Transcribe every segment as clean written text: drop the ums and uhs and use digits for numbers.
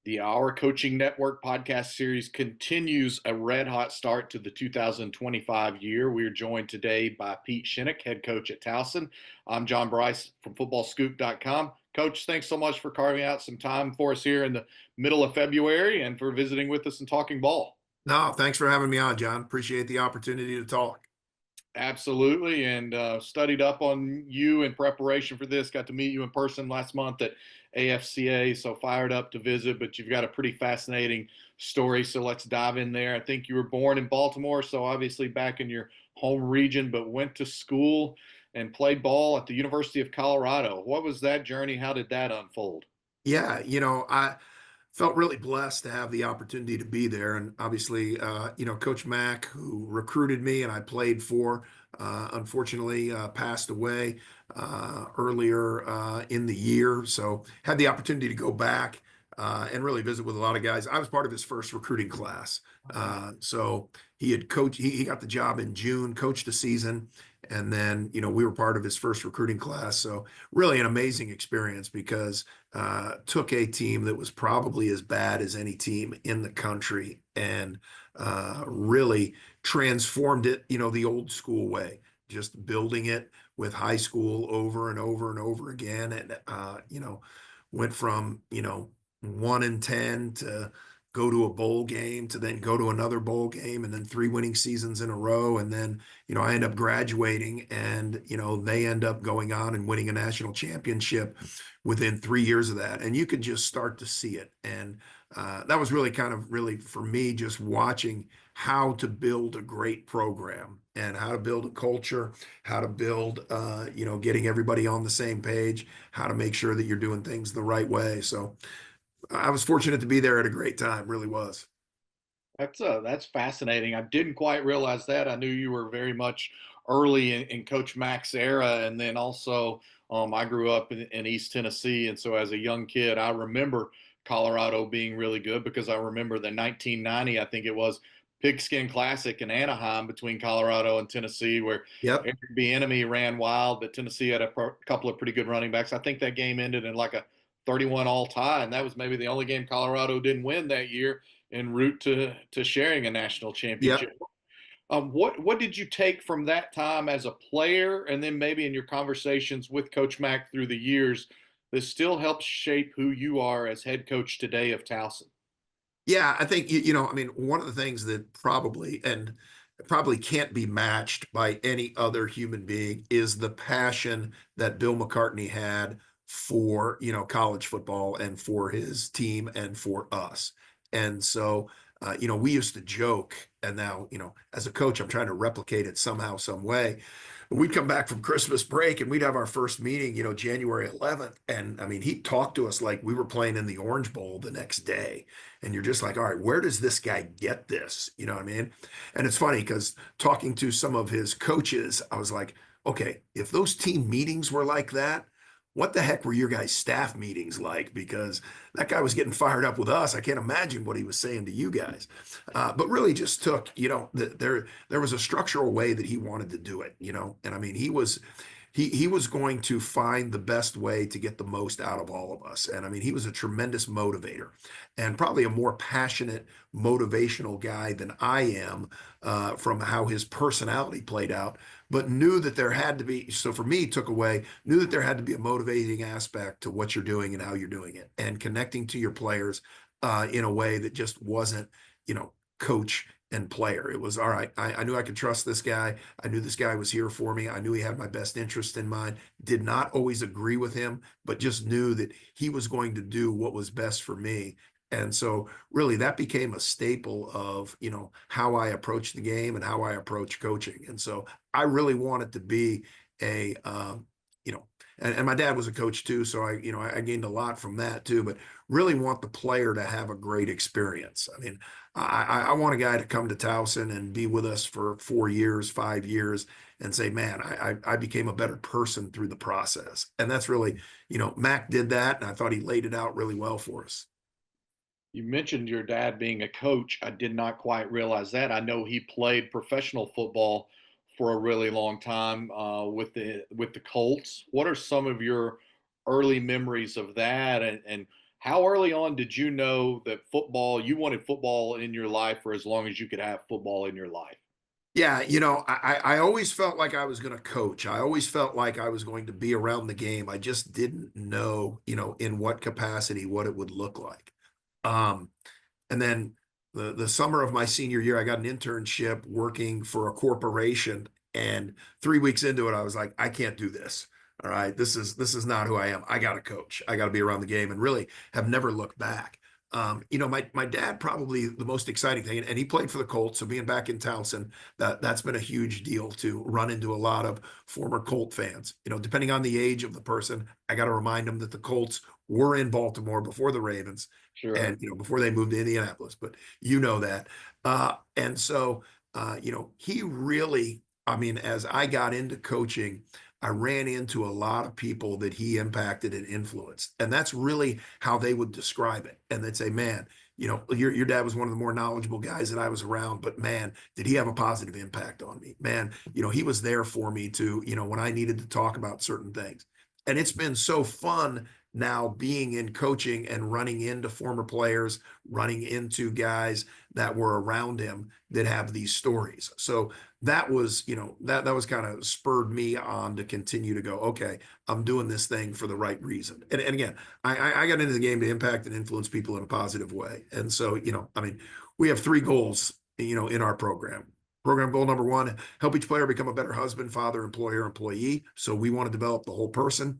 The Our Coaching Network podcast series continues a red hot start to the 2025 year. We are joined today by Pete Shinnick, head coach at Towson. I'm John Brice from footballscoop.com. Coach, thanks so much for carving out some time for us here in the middle of February and for visiting with us and talking ball. No, thanks for having me on, John. Appreciate the opportunity to talk. Absolutely, and studied up on you in preparation for this. Got to meet you in person last month at AFCA, so fired up to visit. But you've got a pretty fascinating story, so let's dive in there. I think you were born in Baltimore, so obviously back in your home region, but went to school and played ball at the University of Colorado. What was that journey? How did that unfold? Yeah, I felt really blessed to have the opportunity to be there. And obviously, Coach Mack, who recruited me and I played for, unfortunately passed away earlier in the year. So had the opportunity to go back and really visit with a lot of guys. I was part of his first recruiting class. So he had coached, he got the job in June, coached a season. And then, we were part of his first recruiting class. So really an amazing experience because took a team that was probably as bad as any team in the country and really transformed it, the old school way, just building it with high school over and over and over again. And, went from, 1-10 to go to a bowl game to then go to another bowl game and then 3 winning seasons in a row. And then, I end up graduating and, they end up going on and winning a national championship within 3 years of that. And you could just start to see it. And that was really really for me, just watching how to build a great program and how to build a culture, how to build, getting everybody on the same page, how to make sure that you're doing things the right way. So I was fortunate to be there at a great time, really was. That's fascinating. I didn't quite realize that. I knew you were very much early in Coach Mack's era, and then also I grew up in East Tennessee, and so as a young kid, I remember Colorado being really good because I remember the 1990, I think it was, Pigskin Classic in Anaheim between Colorado and Tennessee, where Yep. Eric Bieniemy ran wild, but Tennessee had a couple of pretty good running backs. I think that game ended in like a 31 all tie, and that was maybe the only game Colorado didn't win that year en route to sharing a national championship. Yep. What did you take from that time as a player, and then maybe in your conversations with Coach Mack through the years, that still helps shape who you are as head coach today of Towson? Yeah, I think one of the things that probably can't be matched by any other human being is the passion that Bill McCartney had for, college football and for his team and for us. And so, we used to joke, and now, as a coach, I'm trying to replicate it somehow, some way. We'd come back from Christmas break and we'd have our first meeting, January 11th. And I mean, he'd talk to us like we were playing in the Orange Bowl the next day. And you're just like, all right, where does this guy get this? You know what I mean? And it's funny because talking to some of his coaches, I was like, okay, if those team meetings were like that, what the heck were your guys' staff meetings like? Because that guy was getting fired up with us. I can't imagine what he was saying to you guys. But really just took, there was a structural way that he wanted to do it, and I mean, he was going to find the best way to get the most out of all of us. And I mean, he was a tremendous motivator and probably a more passionate motivational guy than I am from how his personality played out, but knew that there had to be, so for me, took away, knew that there had to be a motivating aspect to what you're doing and how you're doing it and connecting to your players in a way that just wasn't, coach and player. It was all right. I knew I could trust this guy. I knew this guy was here for me. I knew he had my best interest in mind. Did not always agree with him, but just knew that he was going to do what was best for me. And so really that became a staple of, how I approach the game and how I approach coaching. And so I really wanted to be a, and my dad was a coach too. So I gained a lot from that too, but really want the player to have a great experience. I mean, I want a guy to come to Towson and be with us for 4 years, 5 years and say, man, I became a better person through the process. And that's really, Mac did that. And I thought he laid it out really well for us. You mentioned your dad being a coach. I did not quite realize that. I know he played professional football for a really long time with the Colts. What are some of your early memories of that, and How early on did you know that you wanted football in your life for as long as you could have football in your life? Yeah, I always felt like I was going to coach. I always felt like I was going to be around the game. I just didn't know, in what capacity, what it would look like. Um, and then the summer of my senior year, I got an internship working for a corporation. And 3 weeks into it, I was like, I can't do this. All right, this is not who I am. I got to coach. I got to be around the game, and really have never looked back. My dad, probably the most exciting thing, and he played for the Colts. So being back in Towson, that's been a huge deal to run into a lot of former Colt fans. Depending on the age of the person, I got to remind them that the Colts were in Baltimore before the Ravens, Sure. and before they moved to Indianapolis. But that, and so he really, I mean, as I got into coaching, I ran into a lot of people that he impacted and influenced. And that's really how they would describe it. And they'd say, man, your dad was one of the more knowledgeable guys that I was around, but man, did he have a positive impact on me? Man, he was there for me to, when I needed to talk about certain things. And it's been so fun now being in coaching and running into former players, running into guys that were around him that have these stories. So that was, that was kind of spurred me on to continue to go, okay, I'm doing this thing for the right reason. And again, I got into the game to impact and influence people in a positive way. And so, I mean, we have three goals, in our program. Program goal number one, help each player become a better husband, father, employer, employee. So we want to develop the whole person.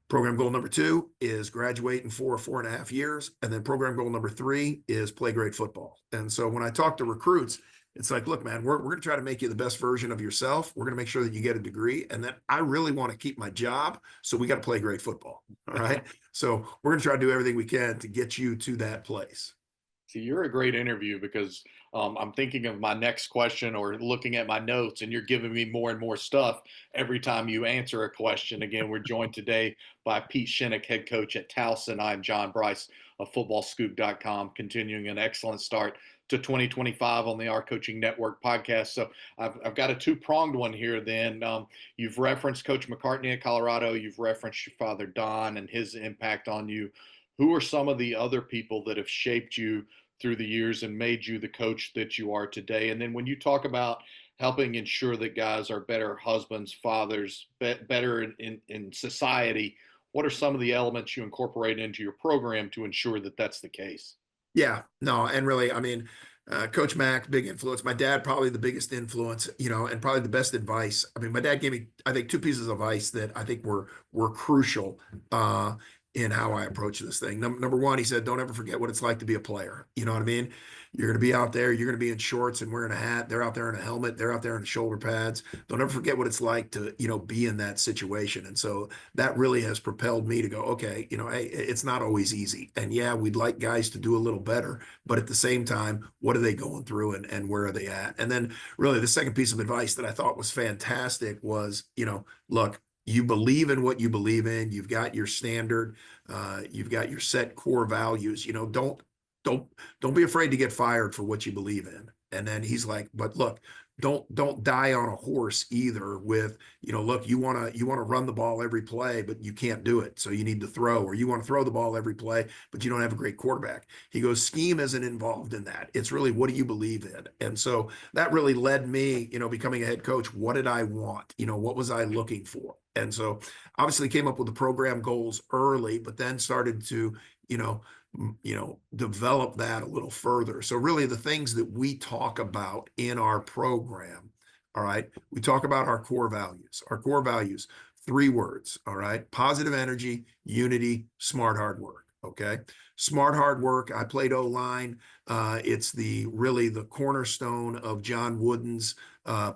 Program goal number two is graduate in 4.5 years. And then program goal number three is play great football. And so when I talk to recruits, it's like, look, man, we're going to try to make you the best version of yourself. We're going to make sure that you get a degree, and that I really want to keep my job. So we got to play great football. All right. So we're going to try to do everything we can to get you to that place. See, you're a great interview because I'm thinking of my next question or looking at my notes, and you're giving me more and more stuff every time you answer a question. Again, we're joined today by Pete Shinnick, head coach at Towson. I'm John Brice of FootballScoop.com, continuing an excellent start to 2025 on the Our Coaching Network podcast. So I've got a two-pronged one here then. You've referenced Coach McCartney at Colorado. You've referenced your father, Don, and his impact on you. Who are some of the other people that have shaped you through the years and made you the coach that you are today? And then when you talk about helping ensure that guys are better husbands, fathers, better in society, what are some of the elements you incorporate into your program to ensure that that's the case? Yeah, no, and really, I mean, Coach Mack, big influence. My dad, probably the biggest influence, and probably the best advice. I mean, my dad gave me, I think, two pieces of advice that I think were crucial in how I approach this thing. Number one, he said, don't ever forget what it's like to be a player. You know what I mean? You're going to be out there, you're going to be in shorts and wearing a hat. They're out there in a helmet. They're out there in shoulder pads. Don't ever forget what it's like to, be in that situation. And so that really has propelled me to go, okay, hey, it's not always easy. And yeah, we'd like guys to do a little better, but at the same time, what are they going through, and where are they at? And then really the second piece of advice that I thought was fantastic was, look, you believe in what you believe in. You've got your standard. You've got your set core values. Don't don't be afraid to get fired for what you believe in. And then he's like, but look, don't die on a horse either with, look, you want to run the ball every play, but you can't do it. So you need to throw, or you want to throw the ball every play, but you don't have a great quarterback. He goes, scheme isn't involved in that. It's really, what do you believe in? And so that really led me, becoming a head coach. What did I want? What was I looking for? And so obviously came up with the program goals early, but then started to, you know, develop that a little further. So really the things that we talk about in our program, all right, we talk about our core values. Our core values, three words, all right, positive energy, unity, smart hard work. Okay. Smart hard work. I played O-line. It's really the cornerstone of John Wooden's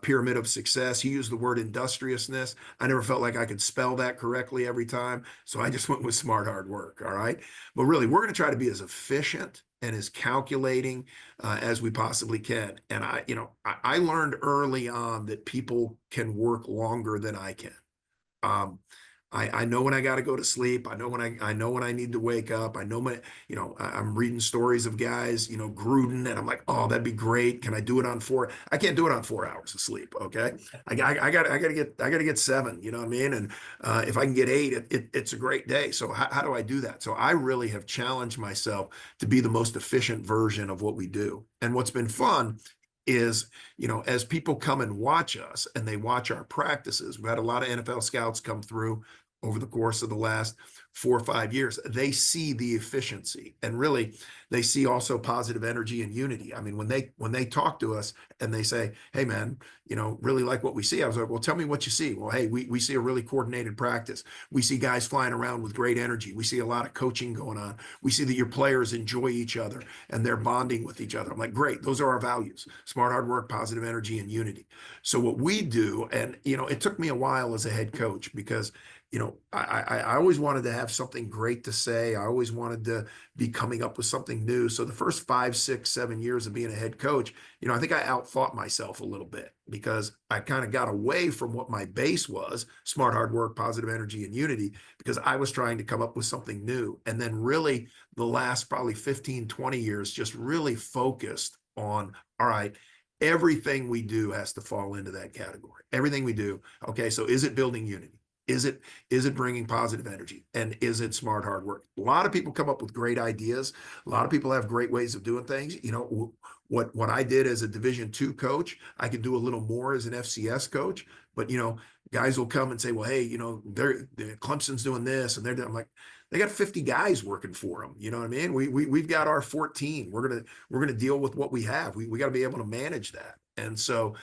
pyramid of success. He used the word industriousness. I never felt like I could spell that correctly every time. So I just went with smart hard work. All right. But really, we're going to try to be as efficient and as calculating as we possibly can. And I learned early on that people can work longer than I can. Um, I know when I got to go to sleep. I know when I need to wake up. I know I'm reading stories of guys, Gruden, and I'm like, oh, that'd be great. Can I do it on four? I can't do it on 4 hours of sleep. Okay. I got to get seven, you know what I mean? And if I can get eight, it's a great day. So how do I do that? So I really have challenged myself to be the most efficient version of what we do. And what's been fun is, as people come and watch us and they watch our practices, we've had a lot of NFL scouts come through over the course of the last 4 or 5 years. They see the efficiency, and really they see also positive energy and unity. I mean, when they talk to us and they say, hey man, really like what we see, I was like, well, tell me what you see. Well, hey, we see a really coordinated practice. We see guys flying around with great energy. We see a lot of coaching going on. We see that your players enjoy each other and they're bonding with each other. I'm like, great, those are our values: smart, hard work, positive energy, and unity. So what we do, and it took me a while as a head coach, because I always wanted to have something great to say. I always wanted to be coming up with something new. So the first 5, 6, 7 years of being a head coach, I think I outthought myself a little bit, because I kind of got away from what my base was: smart, hard work, positive energy, and unity, because I was trying to come up with something new. And then really the last probably 15, 20 years just really focused on, all right, everything we do has to fall into that category. Everything we do. Okay. So is it building unity? Is it bringing positive energy? And is it smart, hard work? A lot of people come up with great ideas. A lot of people have great ways of doing things. What I did as a Division II coach, I could do a little more as an FCS coach. But guys will come and say, well, hey, Clemson's doing this and they're doing. I'm like, they got 50 guys working for them. You know what I mean? We've got our 14. We're gonna deal with what we have. We got to be able to manage that. And so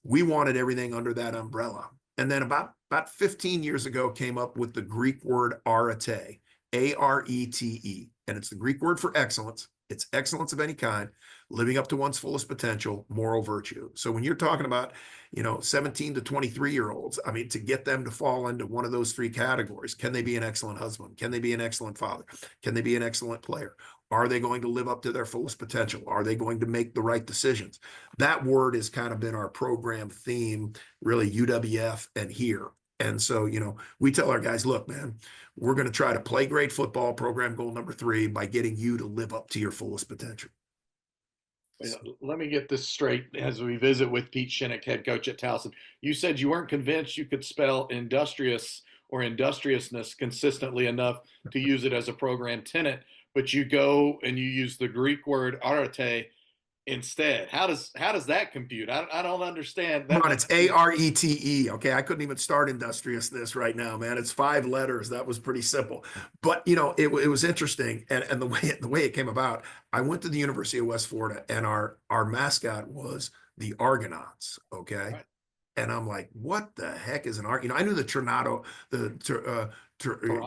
we wanted everything under that umbrella. And then about 15 years ago, came up with the Greek word arete, Arete. And it's the Greek word for excellence. It's excellence of any kind, living up to one's fullest potential, moral virtue. So when you're talking about, 17 to 23-year-olds, I mean, to get them to fall into one of those three categories: can they be an excellent husband? Can they be an excellent father? Can they be an excellent player? Are they going to live up to their fullest potential? Are they going to make the right decisions? That word has kind of been our program theme, really, UWF and here. And so, we tell our guys, look, man, we're going to try to play great football, program goal number 3, by getting you to live up to your fullest potential. Let me get this straight as we visit with Pete Shinnick, head coach at Towson. You said you weren't convinced you could spell industrious or industriousness consistently enough to use it as a program tenet, but you go and you use the Greek word arete instead. How does that compute? I don't understand Come that. on, it's Arete. Okay, I couldn't even start industriousness right now, man. It's 5 letters. That was pretty simple, but it was interesting, and the way it came about. I went to the University of West Florida, and our mascot was the Argonauts. Okay, Right. and I'm like, what the heck is an Argonaut? I knew Yeah,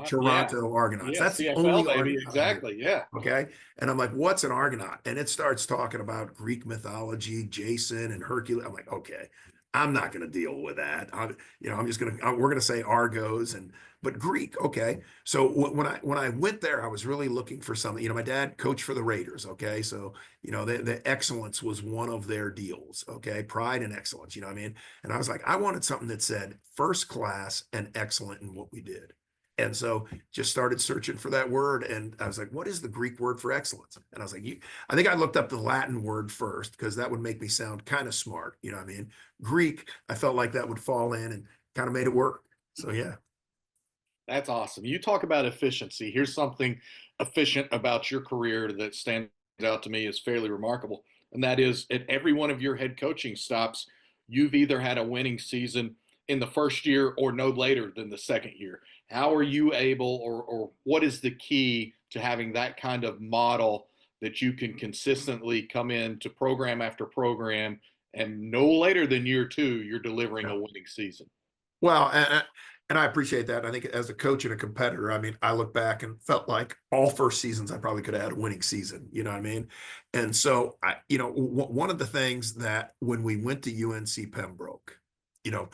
Toronto Argonauts. yeah, That's the CFL only baby, Argonaut I knew. exactly. Yeah. Okay. And I'm like, what's an Argonaut? And it starts talking about Greek mythology, Jason and Hercules. I'm like, okay, I'm not going to deal with that. We're going to say Argos, but Greek. Okay. So when I went there, I was really looking for something. My dad coached for the Raiders. Okay. So, the excellence was one of their deals. Okay. Pride and excellence, you know what I mean? And I was like, I wanted something that said first class and excellent in what we did. And so just started searching for that word. And I was like, what is the Greek word for excellence? And I was like, I think I looked up the Latin word first, because that would make me sound kind of smart. You know what I mean? Greek, I felt like that would fall in, and kind of made it work. So yeah. That's awesome. You talk about efficiency. Here's something efficient about your career that stands out to me as fairly remarkable. And that is, at every one of your head coaching stops, you've either had a winning season in the first year or no later than the second year. How are you able, or what is the key to having that kind of model that you can consistently come in to program after program and no later than year 2, you're delivering a winning season? Well, and I appreciate that. I think as a coach and a competitor, I mean, I look back and felt like all first seasons I probably could have had a winning season. You know what I mean? And so one of the things that when we went to UNC Pembroke, you know,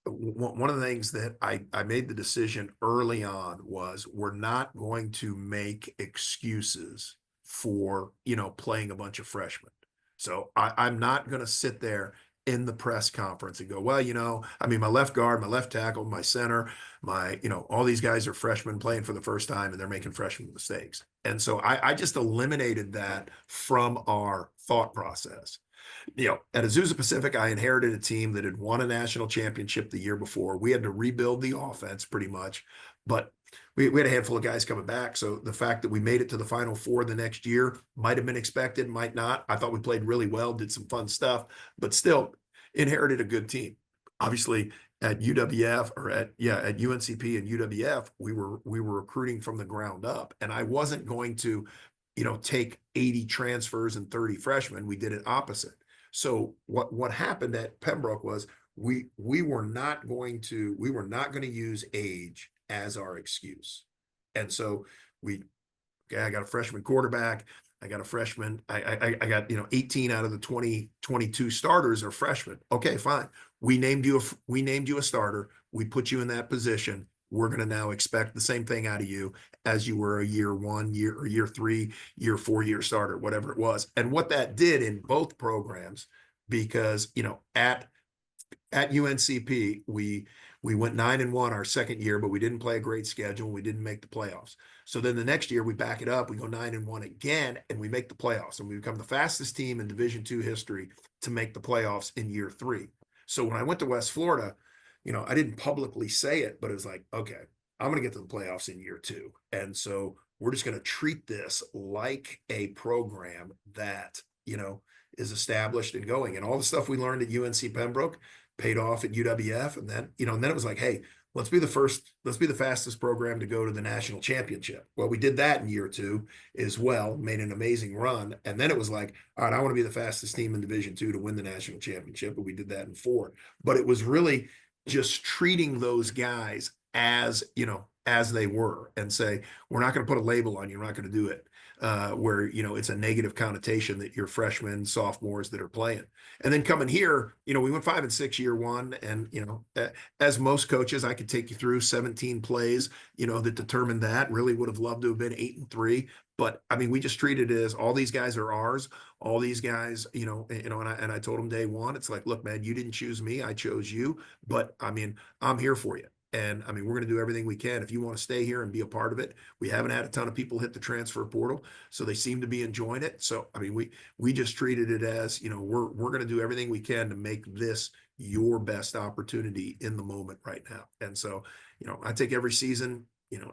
one of the things that I made the decision early on was, we're not going to make excuses for, playing a bunch of freshmen. So I'm not going to sit there in the press conference and go, well, I mean, my left guard, my left tackle, my center, all these guys are freshmen playing for the first time and they're making freshman mistakes. And so I just eliminated that from our thought process. At Azusa Pacific, I inherited a team that had won a national championship the year before. We had to rebuild the offense pretty much, but we had a handful of guys coming back. So the fact that we made it to the Final Four the next year might have been expected, might not. I thought we played really well, did some fun stuff, but still inherited a good team. Obviously, at UWF at UNCP and UWF, we were recruiting from the ground up, and I wasn't going to, take 80 transfers and 30 freshmen. We did it opposite. So what happened at Pembroke was we were not going to use age as our excuse. And so I got a freshman quarterback. I got a freshman. I got 18 out of the 22 starters are freshmen. Okay, fine. We named you a starter. We put you in that position. We're going to now expect the same thing out of you as you were a year 1, year 3, year 4 year starter, whatever it was. And what that did in both programs, because at UNCP we went 9-1 our second year, but we didn't play a great schedule. We didn't make the playoffs. So then the next year we back it up. We go 9-1 again, and we make the playoffs, and we become the fastest team in Division II history to make the playoffs in year 3. So when I went to West Florida, I didn't publicly say it, but it was like, okay, I'm going to get to the playoffs in year 2. And so we're just going to treat this like a program that, is established and going. And all the stuff we learned at UNC Pembroke paid off at UWF. And then, and then it was like, hey, let's be the fastest program to go to the national championship. Well, we did that in year 2 as well, made an amazing run. And then it was like, all right, I want to be the fastest team in Division II to win the national championship. But we did that in 4. But it was really just treating those guys as they were, and say, we're not going to put a label on you. We're not going to do it where it's a negative connotation that you're freshmen, sophomores that are playing. And then coming here, we went 5-6 year 1, and as most coaches, I could take you through 17 plays that determined that. Really would have loved to have been 8-3, but I mean, we just treated it as all these guys are ours. All these guys, and I told them day one, it's like, look, man, you didn't choose me, I chose you, but I mean, I'm here for you. And I mean, we're going to do everything we can. If you want to stay here and be a part of it, we haven't had a ton of people hit the transfer portal, so they seem to be enjoying it. So, I mean, we just treated it as, we're going to do everything we can to make this your best opportunity in the moment right now. And so, I take every season,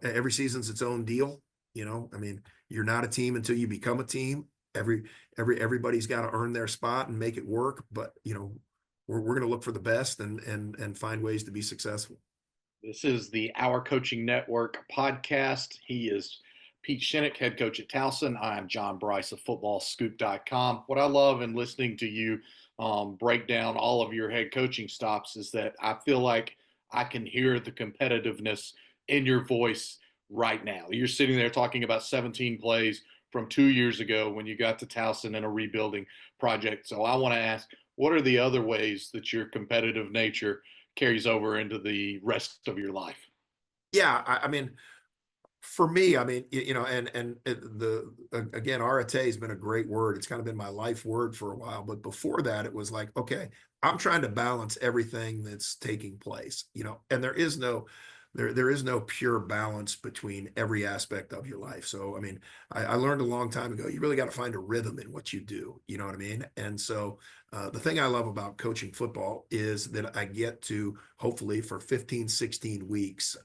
every season's its own deal. I mean, you're not a team until you become a team. Everybody's got to earn their spot and make it work. But, we're going to look for the best and find ways to be successful. This is the Our Coaching Network podcast. He is Pete Shinnick, head coach at Towson. I'm John Brice of footballscoop.com. What I love in listening to you break down all of your head coaching stops is that I feel like I can hear the competitiveness in your voice right now. You're sitting there talking about 17 plays from 2 years ago when you got to Towson in a rebuilding project. So I want to ask, what are the other ways that your competitive nature carries over into the rest of your life? Yeah, I mean, for me, I mean, again, arete has been a great word. It's kind of been my life word for a while. But before that, it was like, okay, I'm trying to balance everything that's taking place, and there is no pure balance between every aspect of your life. So, I mean, I learned a long time ago, you really got to find a rhythm in what you do. You know what I mean? And so the thing I love about coaching football is that I get to, hopefully for 15, 16 weeks,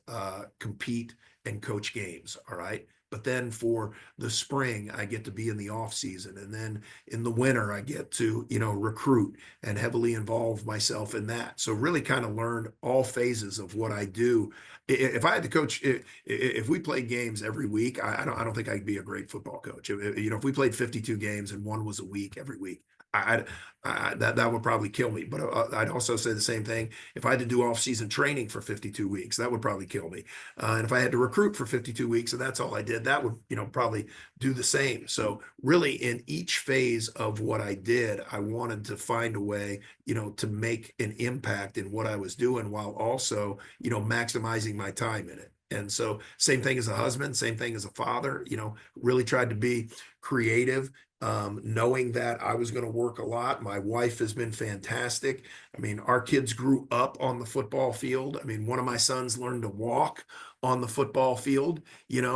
compete and coach games. All right. But then for the spring, I get to be in the off season. And then in the winter, I get to, recruit and heavily involve myself in that. So really kind of learned all phases of what I do. If I had to coach, if we played games every week, I don't think I'd be a great football coach. If we played 52 games and one was a week every week, that would probably kill me. But I'd also say the same thing. If I had to do off-season training for 52 weeks, that would probably kill me. And if I had to recruit for 52 weeks and that's all I did, that would, probably do the same. So really in each phase of what I did, I wanted to find a way, to make an impact in what I was doing while also, maximizing my time in it. And so same thing as a husband, same thing as a father, really tried to be creative knowing that I was going to work a lot. My wife has been fantastic. I mean, our kids grew up on the football field. I mean, one of my sons learned to walk on the football field,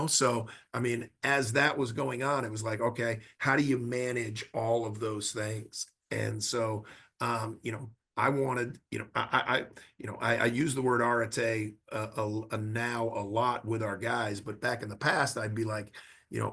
so I mean, as that was going on, it was like, okay, how do you manage all of those things? And so, I wanted, I use the word arete now a lot with our guys, but back in the past, I'd be like,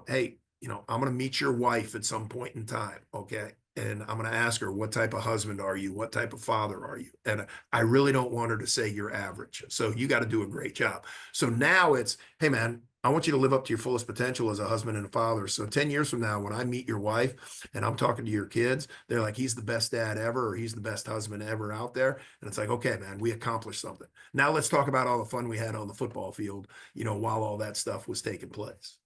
hey, I'm going to meet your wife at some point in time. Okay. And I'm going to ask her, what type of husband are you? What type of father are you? And I really don't want her to say you're average. So you got to do a great job. So now it's, hey, man, I want you to live up to your fullest potential as a husband and a father. So 10 years from now, when I meet your wife and I'm talking to your kids, they're like, he's the best dad ever, or he's the best husband ever out there. And it's like, okay, man, we accomplished something. Now let's talk about all the fun we had on the football field, while all that stuff was taking place.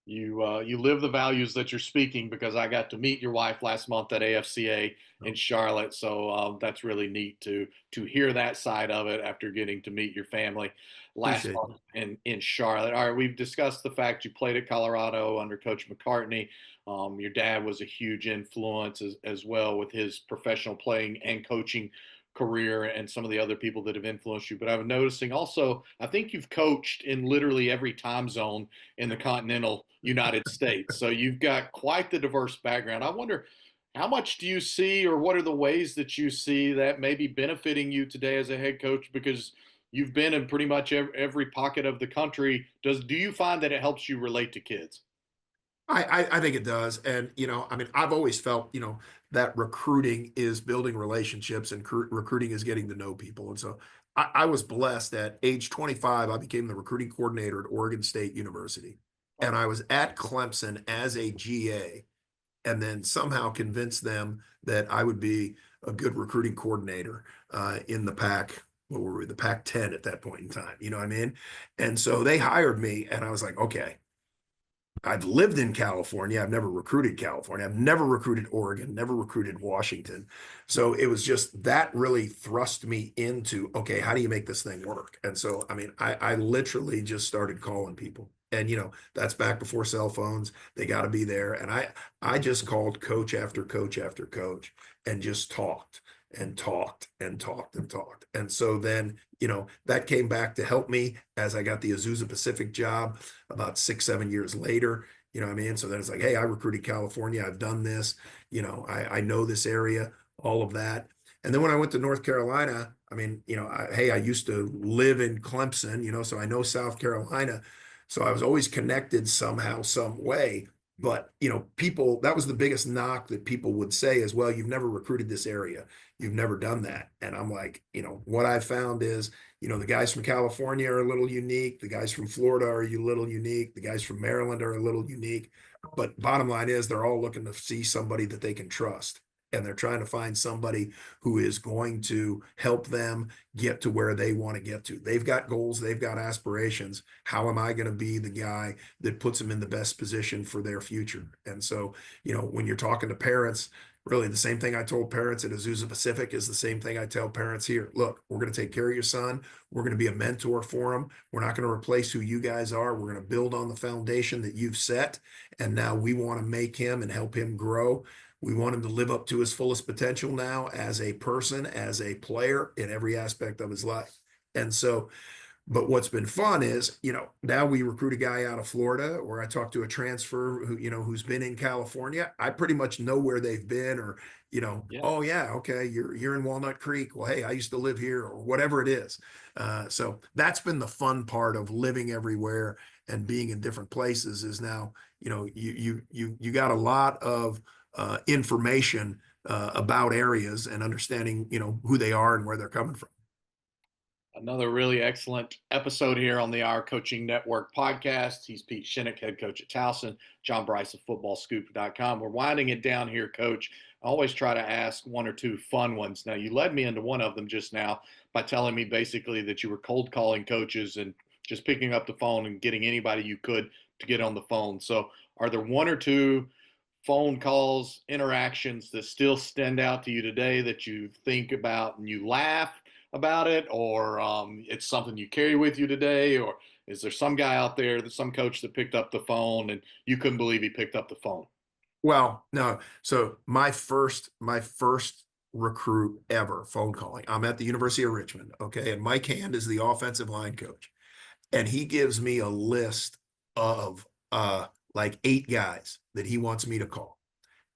You live the values that you're speaking, because I got to meet your wife last month at AFCA in So, Charlotte. So that's really neat to hear that side of it after getting to meet your family last appreciate month in Charlotte. All right, we've discussed the fact you played at Colorado under Coach McCartney. Your dad was a huge influence as well with his professional playing and coaching career, and some of the other people that have influenced you. But I'm noticing also, I think you've coached in literally every time zone in the continental United States. So you've got quite the diverse background. I wonder, how much do you see, or what are the ways that you see that may be benefiting you today as a head coach? Because you've been in pretty much every pocket of the country. Do you find that it helps you relate to kids? I think it does. And, I mean, I've always felt, that recruiting is building relationships and recruiting is getting to know people. And so I was blessed at age 25, I became the recruiting coordinator at Oregon State University. And Oh, I was at Clemson as a GA and then somehow convinced them that I would be a good recruiting coordinator in the Pac. What were we? The Pac 10 at that point in time. You know what I mean? And so they hired me, and I was like, okay, I've lived in California. I've never recruited California. I've never recruited Oregon, never recruited Washington. So it was just that really thrust me into, okay, how do you make this thing work? And so, I mean, I literally just started calling people. And that's back before cell phones. They got to be there. And I just called coach after coach after coach and just talked and talked and talked and talked. And so then, that came back to help me as I got the Azusa Pacific job about 6, 7 years later. You know what I mean? So then it's like, hey, I recruited California. I've done this. I know this area, all of that. And then when I went to North Carolina, I mean, hey, I used to live in Clemson, so I know South Carolina. So I was always connected somehow, some way. But, people, that was the biggest knock that people would say as well. You've never recruited this area. You've never done that. And I'm like, what I found is, the guys from California are a little unique. The guys from Florida are a little unique. The guys from Maryland are a little unique. But bottom line is they're all looking to see somebody that they can trust. And they're trying to find somebody who is going to help them get to where they want to get to. They've got goals, they've got aspirations. How am I going to be the guy that puts them in the best position for their future? And so, when you're talking to parents, really the same thing I told parents at Azusa Pacific is the same thing I tell parents here. Look, we're going to take care of your son. We're going to be a mentor for him. We're not going to replace who you guys are. We're going to build on the foundation that you've set. And now we want to make him and help him grow. We want him to live up to his fullest potential now as a person, as a player in every aspect of his life. And so, but what's been fun is, now we recruit a guy out of Florida, or I talk to a transfer who's been in California. I pretty much know where they've been, or, yeah. oh yeah, okay, you're in Walnut Creek. Well, hey, I used to live here, or whatever it is. So that's been the fun part of living everywhere and being in different places is now, you got a lot of information about areas and understanding, who they are and where they're coming from. Another really excellent episode here on the Our Coaching Network podcast. He's Pete Shinnick, head coach at Towson, John Brice of footballscoop.com. We're winding it down here, coach. I always try to ask one or two fun ones. Now, you led me into one of them just now by telling me basically that you were cold calling coaches and just picking up the phone and getting anybody you could to get on the phone. So, are there one or two phone calls, interactions that still stand out to you today that you think about and you laugh about it, or it's something you carry with you today? Or is there some guy out there, some coach that picked up the phone and you couldn't believe he picked up the phone? Well, no. So my first recruit ever phone calling. I'm at the University of Richmond, okay, and Mike Hand is the offensive line coach, and he gives me a list of like 8 guys that he wants me to call.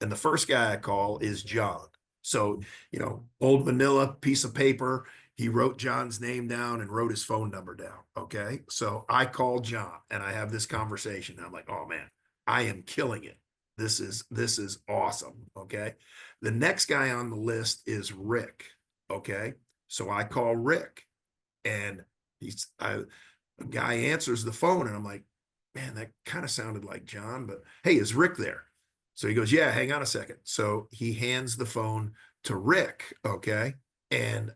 And the first guy I call is John. So, old vanilla piece of paper. He wrote John's name down and wrote his phone number down. Okay. So I call John and I have this conversation. I'm like, oh man, I am killing it. This is awesome. Okay. The next guy on the list is Rick. Okay. So I call Rick and a guy answers the phone and I'm like, man, that kind of sounded like John, but hey, is Rick there? So he goes, yeah, hang on a second. So he hands the phone to Rick. Okay. And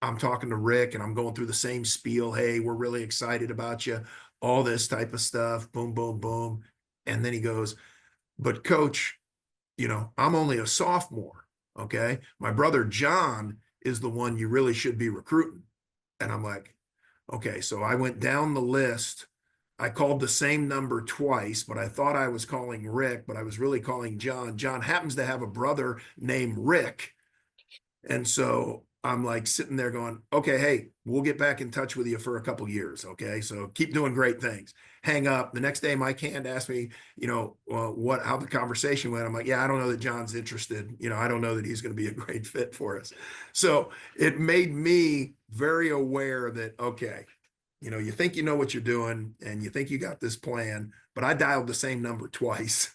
I'm talking to Rick and I'm going through the same spiel. Hey, we're really excited about you, all this type of stuff. Boom, boom, boom. And then he goes, but coach, I'm only a sophomore. Okay. My brother John is the one you really should be recruiting. And I'm like, okay. So I went down the list. I called the same number twice, but I thought I was calling Rick, but I was really calling John. John happens to have a brother named Rick. And so I'm like sitting there going, okay, hey, we'll get back in touch with you for a couple years. Okay. So keep doing great things. Hang up. The next day, Mike Hand asked me, how the conversation went. I'm like, yeah, I don't know that John's interested. I don't know that he's going to be a great fit for us. So it made me very aware that, okay, you think you know what you're doing and you think you got this plan, but I dialed the same number twice.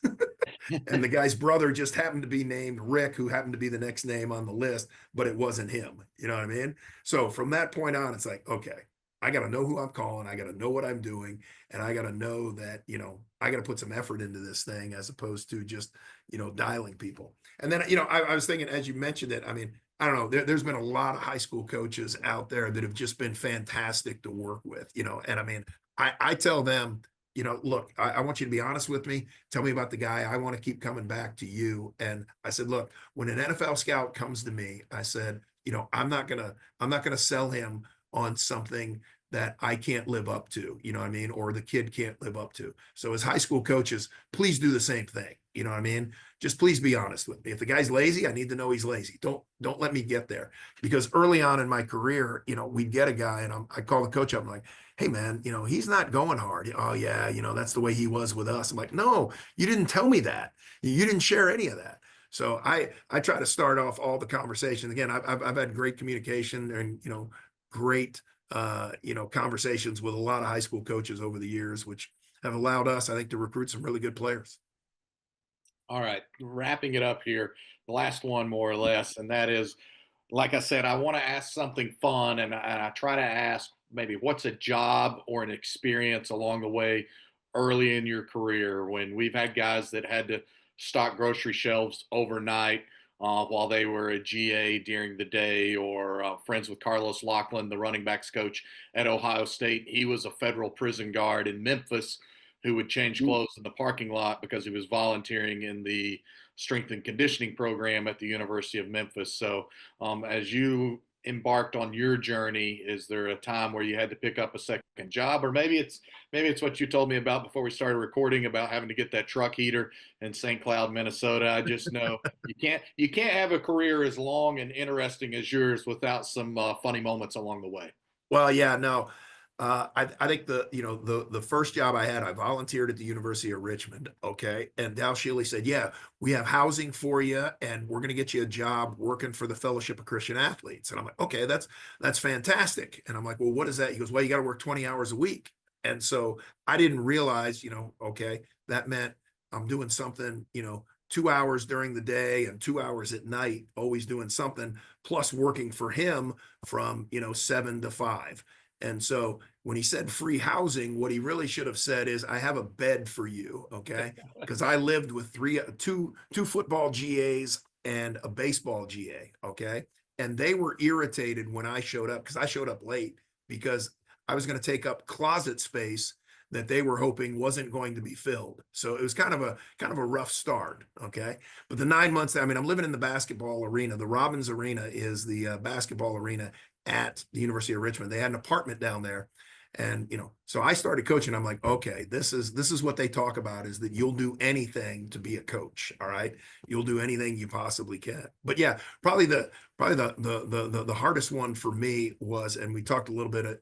And the guy's brother just happened to be named Rick, who happened to be the next name on the list, but it wasn't him. You know what I mean? So from that point on, it's like, okay, I got to know who I'm calling. I got to know what I'm doing. And I got to know that, I got to put some effort into this thing as opposed to just, dialing people. And then, I was thinking, as you mentioned it, I mean, I don't know, there's been a lot of high school coaches out there that have just been fantastic to work with, and I mean, I tell them, look, I want you to be honest with me. Tell me about the guy. I want to keep coming back to you. And I said, look, when an NFL scout comes to me, I said, I'm not gonna sell him on something that I can't live up to, you know what I mean? Or the kid can't live up to. So as high school coaches, please do the same thing. You know what I mean? Just please be honest with me. If the guy's lazy, I need to know he's lazy. Don't let me get there. Because early on in my career, we'd get a guy and I call the coach up. I'm like, hey man, he's not going hard. Oh yeah, that's the way he was with us. I'm like, no, you didn't tell me that. You didn't share any of that. So I try to start off all the conversations. Again, I've had great communication and great conversations with a lot of high school coaches over the years, which have allowed us, I think, to recruit some really good players. All right, wrapping it up here, the last one more or less, and that is, like I said, I want to ask something fun, and I try to ask maybe what's a job or an experience along the way early in your career when we've had guys that had to stock grocery shelves overnight while they were a GA during the day, or friends with Carlos Lachlan, the running backs coach at Ohio State. He was a federal prison guard in Memphis who would change clothes in the parking lot because he was volunteering in the strength and conditioning program at the University of Memphis. So, as you embarked on your journey, is there a time where you had to pick up a second job, or maybe it's what you told me about before we started recording about having to get that truck heater in St. Cloud, Minnesota? I just know you can't have a career as long and interesting as yours without some funny moments along the way. Well, yeah, no. I think the first job I had, I volunteered at the University of Richmond. Okay. And Dal Shealy said, yeah, we have housing for you and we're going to get you a job working for the Fellowship of Christian Athletes. And I'm like, okay, that's fantastic. And I'm like, well, what is that? He goes, well, you got to work 20 hours a week. And so I didn't realize, okay, that meant I'm doing something, 2 hours during the day and 2 hours at night, always doing something, plus working for him from, 7 to 5. And so when he said free housing, what he really should have said is, I have a bed for you. Okay. Because I lived with two football GAs and a baseball GA. Okay. And they were irritated when I showed up because I showed up late because I was going to take up closet space that they were hoping wasn't going to be filled. So it was kind of a rough start. Okay. But the 9 months, I mean, I'm living in the basketball arena. The Robbins Arena is the basketball arena at the University of Richmond. They had an apartment down there. And, so I started coaching. I'm like, okay, this is what they talk about, is that you'll do anything to be a coach. All right. You'll do anything you possibly can. But yeah, probably the hardest one for me was, and we talked a little bit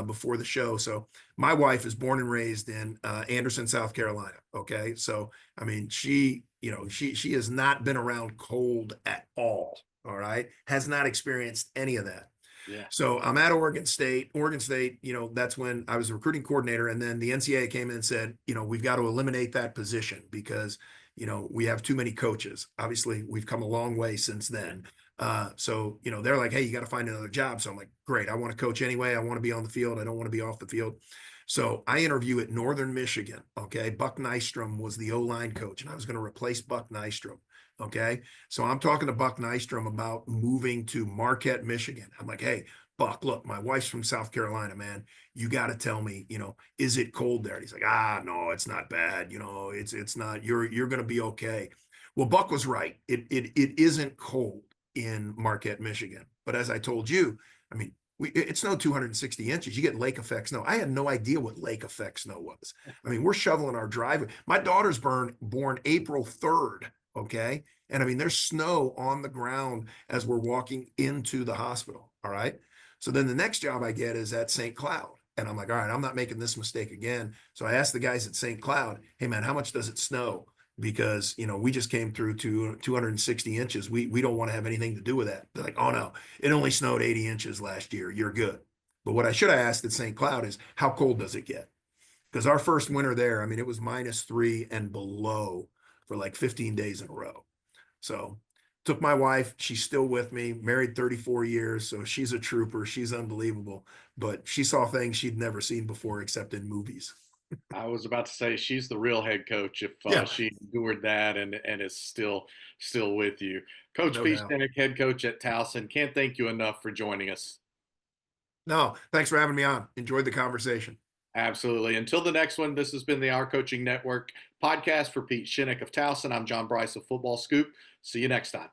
before the show. So my wife is born and raised in Anderson, South Carolina. Okay. So, I mean, she has not been around cold at all. All right. Has not experienced any of that. Yeah. So I'm at Oregon State. Oregon State, that's when I was a recruiting coordinator. And then the NCAA came in and said, we've got to eliminate that position because, we have too many coaches. Obviously, we've come a long way since then. So, they're like, hey, you got to find another job. So I'm like, great. I want to coach anyway. I want to be on the field. I don't want to be off the field. So I interview at Northern Michigan. Okay. Buck Nystrom was the O-line coach, and I was going to replace Buck Nystrom. Okay. So I'm talking to Buck Nystrom about moving to Marquette, Michigan. I'm like, hey, Buck, look, my wife's from South Carolina, man. You got to tell me, is it cold there? And he's like, no, it's not bad. It's not, you're going to be okay. Well, Buck was right. It isn't cold in Marquette, Michigan. But as I told you, I mean, it snowed 260 inches. You get lake effect snow. I had no idea what lake effect snow was. I mean, we're shoveling our driveway. My daughter's born April 3rd. Okay. And I mean, there's snow on the ground as we're walking into the hospital. All right. So then the next job I get is at St. Cloud. And I'm like, all right, I'm not making this mistake again. So I asked the guys at St. Cloud, hey man, how much does it snow? Because, we just came through to 260 inches. We don't want to have anything to do with that. They're like, oh no, it only snowed 80 inches last year. You're good. But what I should have asked at St. Cloud is, how cold does it get? Because our first winter there, I mean, it was -3 and below for like 15 days in a row. So took my wife. She's still with me, married 34 years. So she's a trooper. She's unbelievable. But she saw things she'd never seen before except in movies. I was about to say she's the real head coach if Yeah, she endured that and is still with you. Coach no Pete doubt. Shinnick, head coach at Towson. Can't thank you enough for joining us. No, thanks for having me on. Enjoyed the conversation. Absolutely. Until the next one, this has been the Our Coaching Network podcast for Pete Shinnick of Towson. I'm John Brice of Football Scoop. See you next time.